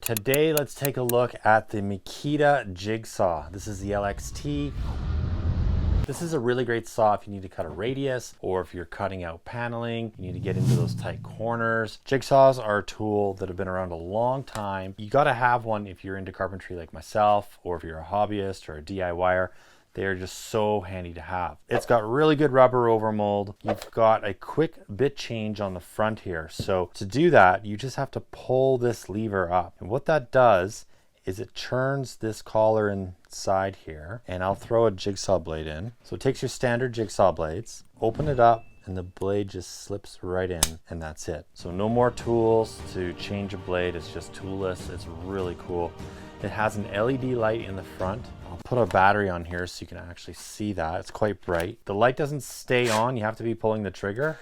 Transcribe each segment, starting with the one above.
Today, let's take a look at the Makita Jig Saw. This is the LXT. This is a really great saw if you need to cut a radius or if you're cutting out paneling, you need to get into those tight corners. Jigsaws are a tool that have been around a long time. You gotta have one if you're into carpentry like myself, or if you're a hobbyist or a DIY-er. They're just so handy to have. It's got really good rubber overmold. You've got a quick bit change on the front here. So to do that, you just have to pull this lever up. And what that does is it turns this collar inside here, and I'll throw a jigsaw blade in. So it takes your standard jigsaw blades, open it up, and the blade just slips right in, and that's it. So no more tools to change a blade. It's just toolless. It's really cool. It has an LED light in the front. I'll put a battery on here so you can actually see that. It's quite bright. The light doesn't stay on. You have to be pulling the trigger.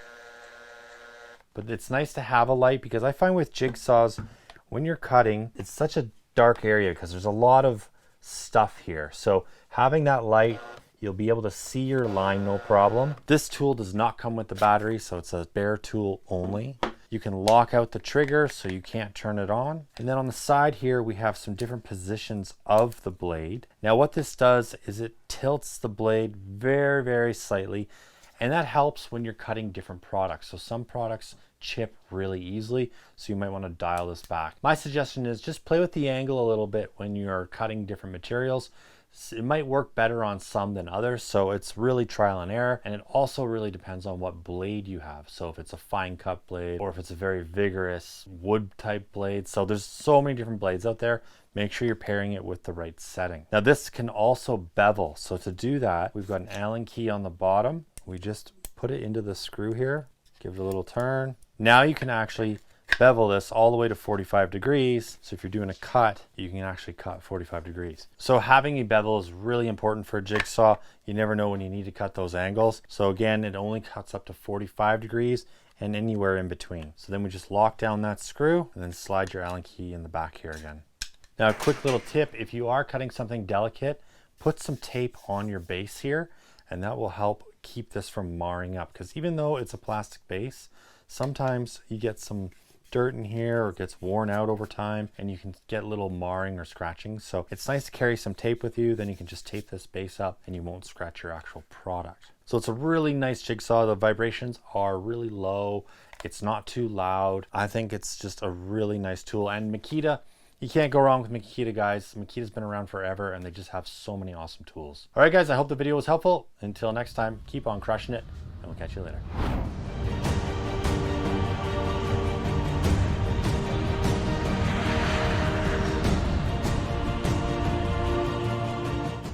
But it's nice to have a light, because I find with jigsaws, when you're cutting, it's such a dark area because there's a lot of stuff here. So having that light, you'll be able to see your line no problem. This tool does not come with the battery, so it's a bare tool only. You can lock out the trigger so you can't turn it on. And then on the side here, we have some different positions of the blade. Now what this does is it tilts the blade very, very slightly, and that helps when you're cutting different products. So some products chip really easily, so you might want to dial this back. My suggestion is just play with the angle a little bit when you're cutting different materials. It might work better on some than others, so it's really trial and error, and it also really depends on what blade you have. So if it's a fine cut blade, or if it's a very vigorous wood type blade. So there's so many different blades out there. Make sure you're pairing it with the right setting. Now this can also bevel. So to do that, we've got an Allen key on the bottom. We just put it into the screw here, give it a little turn. Now you can actually bevel this all the way to 45 degrees. So if you're doing a cut, you can actually cut 45 degrees. So having a bevel is really important for a jigsaw. You never know when you need to cut those angles. So again, it only cuts up to 45 degrees and anywhere in between. So then we just lock down that screw and then slide your Allen key in the back here again. Now a quick little tip, if you are cutting something delicate, put some tape on your base here, and that will help keep this from marring up, because even though it's a plastic base, sometimes you get some dirt in here or it gets worn out over time and you can get little marring or scratching. So it's nice to carry some tape with you, then you can just tape this base up and you won't scratch your actual product. So it's a really nice jigsaw. The vibrations are really low. It's not too loud. I think it's just a really nice tool. And Makita, you can't go wrong with Makita, guys. Makita's been around forever and they just have so many awesome tools. All right, guys, I hope the video was helpful. Until next time, keep on crushing it, and we'll catch you later.